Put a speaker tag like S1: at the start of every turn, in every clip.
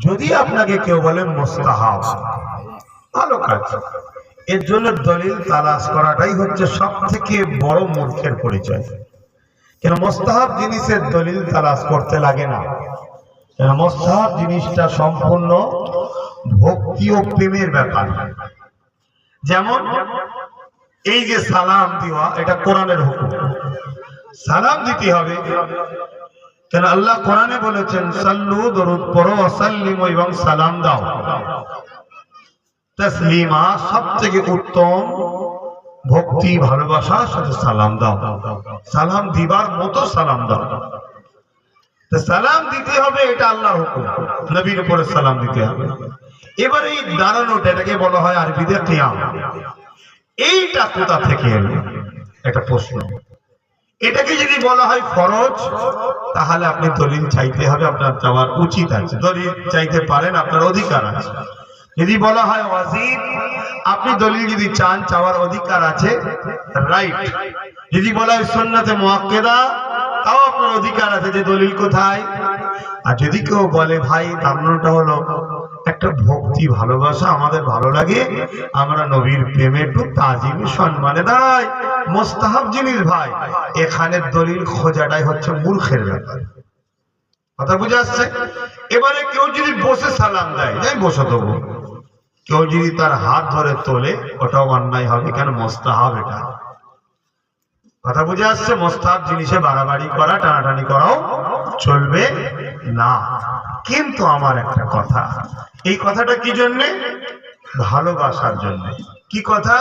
S1: যদি আপনাকে কেউ বলে মুস্তাহাব, ভালো কাজ, এর জন্য দলিল তালাশ করাটাই হচ্ছে সব থেকে বড় মূর্খের পরিচয়। কেন মুস্তাহাব জিনিসের দলিল তালাশ করতে লাগে না। কেন মুস্তাহাব জিনিসটা সম্পূর্ণ ভক্তি ও প্রেমের ব্যাপার। যেমন এই যে সালাম দেওয়া, এটা কোরআনের হুকুম, সালাম দিতে হবে। কেন আল্লাহ কোরআনে বলেছেন সাল্লু, দরুদ পড়ো, ওয়াসাল্লিমু, এবং সালাম দাও। তাসলিমা, সবথেকে উত্তম ভক্তি ভালোবাসার সাথে সালাম দাও। সালাম দিবার মতো সালাম দাও। সালাম দিতে হবে, এটা আল্লাহর হুকুম, নবীর উপরে সালাম দিতে হবে। এবার এই দাঁড়ানোটা, এটাকে বলা হয় আরবিতে কিয়াম। এইটা কোথা থেকে এলো? একটা প্রশ্ন। এটাকে যদি বলা হয় ফরজ, তাহলে আপনি দলিল চাইতে হবে, আপনার চাওয়ার উচিত আছে, দলিল চাইতে পারেন, আপনার অধিকার আছে। যদি বলা হয় ওয়াজিব, আপনি দলিল যদি চান, চাওয়ার অধিকার আছে, রাইট। যদি বলা হয় সুন্নাতে মুআক্কাদা, তাও আপনার অধিকার আছে যে দলিল কোথায়। আর যদি কেউ বলে ভাই তারটা হলো একটা ভক্তি ভালোবাসা, আমাদের ভালো লাগে, আমরা নবীর প্রেমে একটু তাজিম সম্মানে দাঁড়াই, মুস্তাহাব জিনিস ভাই, এখানে দলিল খোঁজাটাই হচ্ছে মূর্খের ব্যাপার। কথা বুঝে আসছে? এবারে কেউ যদি বসে সালাম দেয়, যাই বসে দেবো, কেউ যদি তার হাত ধরে তোলে, ওটাও অন্যায় হবে। কেন? মুস্তাহাব এটা। কথা বুঝে আসছে? মুস্তাহাব জিনিসে বাড়াবাড়ি করা, টানাটানি করাও চলবে না। কিন্তু আমার একটা কথা, এই কথাটা কি জন্যে? ভালোবাসার জন্য। কি কথা?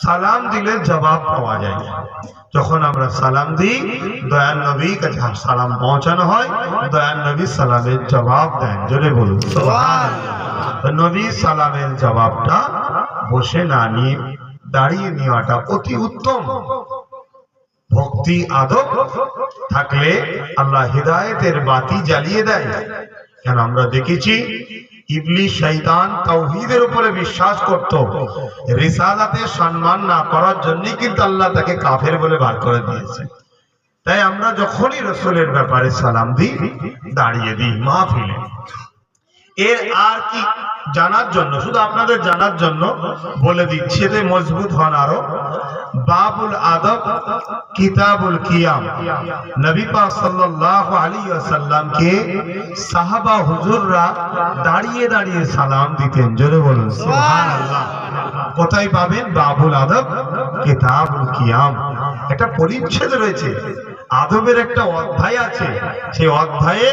S1: সালাম দিলে জবাব পাওয়া যায়। যখন আমরা সালাম দিই, দয়াল নবীর কাছে সালাম পৌঁছানো হয়, দয়াল নবী সালামের জবাব দেন। জোরে বলুন সুবহানাল্লাহ। নবী সালামের জবাবটা বসে না নিয়ে দাঁড়িয়ে নেওয়াটা অতি উত্তম। ভক্তি আদব থাকলে আল্লাহ হিদায়েতের বাতি জ্বালিয়ে দেয়। কেন আমরা দেখেছি ইবলিস শয়তান তাওহীদের উপরে বিশ্বাস করত, রিসালাতে সম্মান না করার জন্য কিন্তু আল্লাহ তাকে কাফের বলে বার করে দিয়েছে। তাই আমরা যখনই রাসূলের ব্যাপারে সালাম দিই, দাঁড়িয়ে দিই মাহফিলে। এর আর কি জানার জন্য, শুধু আপনাদের জানার জন্য বলে দিচ্ছি, এতে মজবুত হন আরো। বাবুল আদব কিতাবুল কিয়াম, নবী পাক সাল্লাল্লাহু আলাইহি ওয়াসাল্লাম কে সাহাবা হুজুররা দাঁড়িয়ে দাঁড়িয়ে সালাম দিতেন। জোরে বলুন সুবহানাল্লাহ। কোথায় পাবেন? বাবুল আদব কিতাবুল কিয়াম, একটা পরিচ্ছেদ রয়েছে, আদবের একটা অধ্যায় আছে, সেই অধ্যায়ে